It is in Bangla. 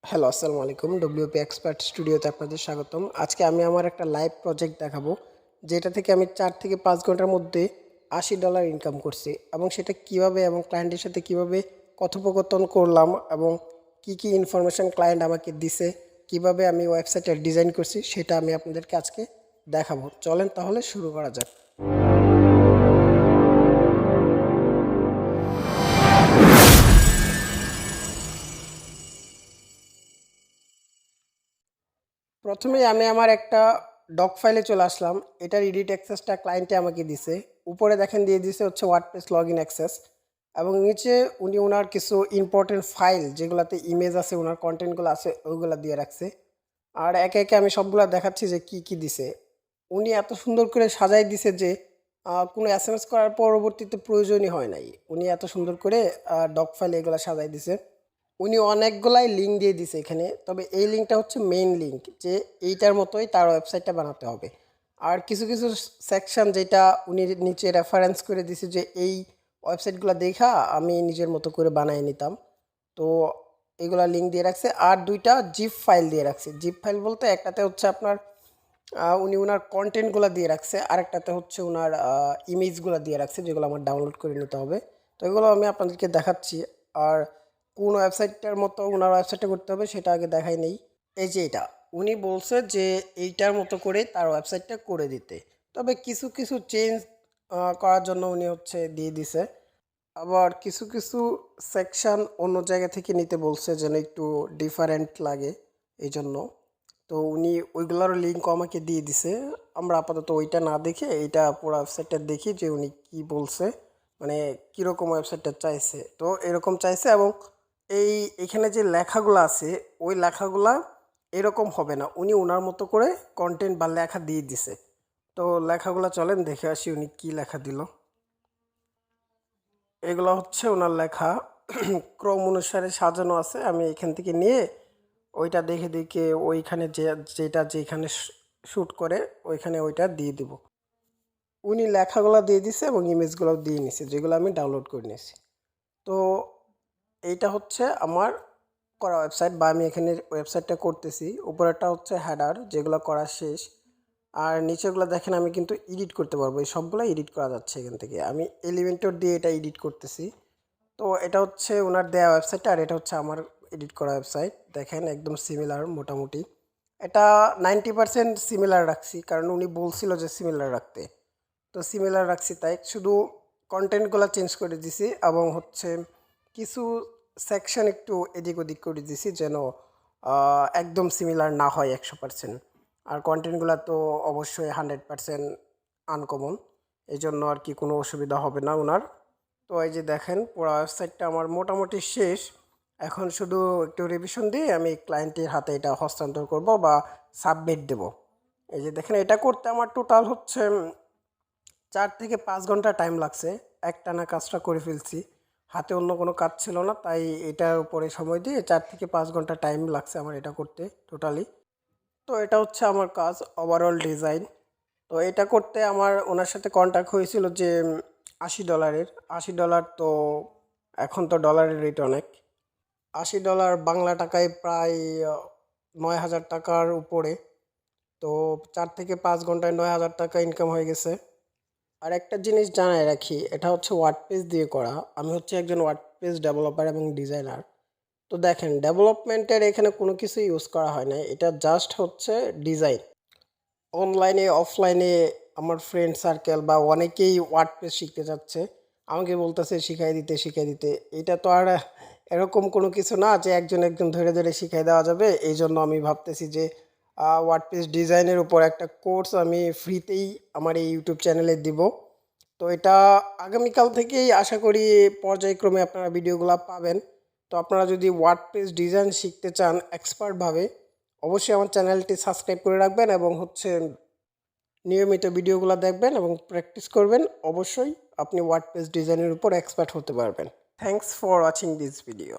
হ্যালো, আসসালামু আলাইকুম। ডব্লিউপি এক্সপার্ট স্টুডিওতে আপনাদের স্বাগতম। আজকে আমি আমার একটা লাইভ প্রজেক্ট দেখাবো, যেটা থেকে আমি 4 থেকে 5 ঘন্টার মধ্যে $80 ইনকাম করছি এবং সেটা কিভাবে এবং ক্লায়েন্টের সাথে কিভাবে কথোপকথন করলাম এবং কি ইনফরমেশন ক্লায়েন্ট আমাকে দিছে, কিভাবে আমি ওয়েবসাইটটা ডিজাইন করছি সেটা আমি আপনাদেরকে আজকে দেখাবো। চলেন তাহলে শুরু করা যাক। প্রথমেই আমি আমার একটা ডক ফাইলে চলে আসলাম। এটার এডিট অ্যাক্সেসটা ক্লায়েন্টে আমাকে দিছে। উপরে দেখেন দিয়ে দিছে হচ্ছে ওয়ার্ডপ্রেস লগ ইন অ্যাক্সেস এবং নিচে উনি ওনার কিছু ইম্পর্টেন্ট ফাইল যেগুলোতে ইমেজ আছে, ওনার কন্টেন্টগুলো আছে, ওইগুলো দিয়ে রাখছে। আর একে একে আমি সবগুলো দেখাচ্ছি যে কি দিছে। উনি এত সুন্দর করে সাজাই দিছে যে কোনো এসএমএস করার পরবর্তীতে প্রয়োজনই হয় নাই। উনি এত সুন্দর করে ডক ফাইলে এগুলো সাজাই দিছে। উনি অনেকগুলাই লিঙ্ক দিয়ে দিছে এখানে, তবে এই লিঙ্কটা হচ্ছে মেইন লিঙ্ক, যে এইটার মতোই তার ওয়েবসাইটটা বানাতে হবে। আর কিছু সেকশন যেটা উনি নিচে রেফারেন্স করে দিছে যে এই ওয়েবসাইটগুলো দেখা আমি নিজের মতো করে বানিয়ে নিতাম। তো এগুলা লিঙ্ক দিয়ে রাখছে। আর দুইটা জিপ ফাইল দিয়ে রাখছে। জিপ ফাইল বলতে একটাতে হচ্ছে আপনার উনি ওনার কন্টেন্টগুলো দিয়ে রাখছে, আরেকটাতে হচ্ছে ওনার ইমেজগুলো দিয়ে রাখছে যেগুলো আমার ডাউনলোড করে নিতে হবে। তো এগুলো আমি আপনাদেরকে দেখাচ্ছি। আর কোন ওয়েবসাইটটার মতো ওনার ওয়েবসাইটটা করতে হবে সেটা আগে দেখাই নেই। এই যে এটা উনি বলছে যে এইটার মতো করে তার ওয়েবসাইটটা করে দিতে, তবে কিছু চেঞ্জ করার জন্য উনি হচ্ছে দিয়ে দিছে। আবার কিছু সেকশন অন্য জায়গা থেকে নিতে বলছে যেন একটু ডিফারেন্ট লাগে এই জন্য। তো উনি ওইগুলোর লিঙ্কও আমাকে দিয়ে দিছে। আমরা আপাতত ওইটা না দেখে এইটা পুরো ওয়েবসাইটটা দেখি যে উনি কি বলছে, মানে কীরকম ওয়েবসাইটটা চাইছে। তো এরকম চাইছে এবং এখানে যে লেখাগুলো আছে ওই লেখাগুলা এরকম হবে না, উনি ওনার মতো করে কন্টেন্ট বা লেখা দিয়ে দিছে। তো লেখাগুলো চলেন দেখে আসি উনি কি লেখা দিল। এগুলো হচ্ছে ওনার লেখা, ক্রম অনুসারে সাজানো আছে। আমি এখান থেকে নিয়ে ওইটা দেখে ওইখানে যেটা যেখানে শ্যুট করে ওইখানে ওইটা দিয়ে দিব। উনি লেখাগুলো দিয়ে দিছে এবং ইমেজগুলোও দিয়ে নিছে যেগুলো আমি ডাউনলোড করে নিয়েছি। তো এইটা হচ্ছে আমার করা ওয়েবসাইট, বা আমি এখানে ওয়েবসাইটটা করতেছি। উপরেরটা হচ্ছে হেডার যেগুলো করা শেষ, আর নিচেগুলো দেখেন আমি কিন্তু এডিট করতে পারবো। এই সবগুলো এডিট করা যাচ্ছে এখান থেকে। আমি এলিমেন্টর দিয়ে এটা এডিট করতেছি। তো এটা হচ্ছে ওনার দেওয়া ওয়েবসাইট আর এটা হচ্ছে আমার এডিট করা ওয়েবসাইট। দেখেন একদম সিমিলার মোটামুটি। এটা 90% সিমিলার রাখছি, কারণ উনি বলছিল যে সিমিলার রাখতে। তো সিমিলার রাখছি, তাই শুধু কন্টেন্টগুলো চেঞ্জ করে দিছি এবং হচ্ছে কিছু সেকশন একটু এদিক ওদিক করে দিছি যেন একদম সিমিলার না হয় 100%। আর কন্টেন্টগুলো তো অবশ্যই 100% আনকমন, এই জন্য আর কি কোনো অসুবিধা হবে না ওনার। তো এই যে দেখেন পুরো ওয়েবসাইটটা আমার মোটামুটি শেষ। এখন শুধু একটু রিভিশন দিয়ে আমি ক্লায়েন্টের হাতে এটা হস্তান্তর করব বা সাবমিট দেব। এই যে দেখেন এটা করতে আমার টোটাল হচ্ছে 4 থেকে 5 ঘন্টা টাইম লাগছে। একটানা কাজটা করে ফেলছি, হাতে অন্য কোনো কাজ ছিল না, তাই এটার উপরে সময় দিয়ে 4 থেকে 5 ঘন্টা টাইম লাগছে আমার এটা করতে টোটালি। তো এটা হচ্ছে আমার কাজ, ওভারঅল ডিজাইন। তো এটা করতে আমার ওনার সাথে কন্ট্যাক্ট হয়েছিল যে $80। $80 তো এখন তো ডলারের রেট অনেক। $80 বাংলা টাকায় প্রায় 9,000 টাকার উপরে। তো 4 থেকে 5 ঘন্টায় 9,000 টাকা ইনকাম হয়ে গেছে। আর একটা জিনিস জানাই রাখি, এটা হচ্ছে ওয়ার্ডপ্রেস দিয়ে করা। আমি হচ্ছে একজন ওয়ার্ডপ্রেস ডেভেলপার এবং ডিজাইনার। তো দেখেন ডেভেলপমেন্টের এখানে কোনো কিছু ইউজ করা হয় না, এটা জাস্ট হচ্ছে ডিজাইন। অনলাইনে অফলাইনে আমার ফ্রেন্ড সার্কেল বা অনেকেই ওয়ার্ডপ্রেস শিখতে যাচ্ছে, আমাকে বলতেছে শিখাই দিতে। এটা তো আর এরকম কোনো কিছু না যে একজন ধরে শিখাই দেওয়া যাবে। এই জন্য আমি ভাবতেছি যে ওয়ার্ডপ্রেস ডিজাইনের উপর একটা কোর্স আমি ফ্রিতেই আমার এই ইউটিউব চ্যানেলে দিব। তো এটা আগামীকাল থেকেই আশা করি পর্যায়ক্রমে আপনারা ভিডিওগুলো পাবেন। তো আপনারা যদি ওয়ার্ডপ্রেস ডিজাইন শিখতে চান এক্সপার্টভাবে, অবশ্যই আমার চ্যানেলটি সাবস্ক্রাইব করে রাখবেন এবং হচ্ছে নিয়মিত ভিডিওগুলো দেখবেন এবং প্র্যাকটিস করবেন। অবশ্যই আপনি ওয়ার্ডপ্রেস ডিজাইনের উপর এক্সপার্ট হতে পারবেন। Thanks for watching this video.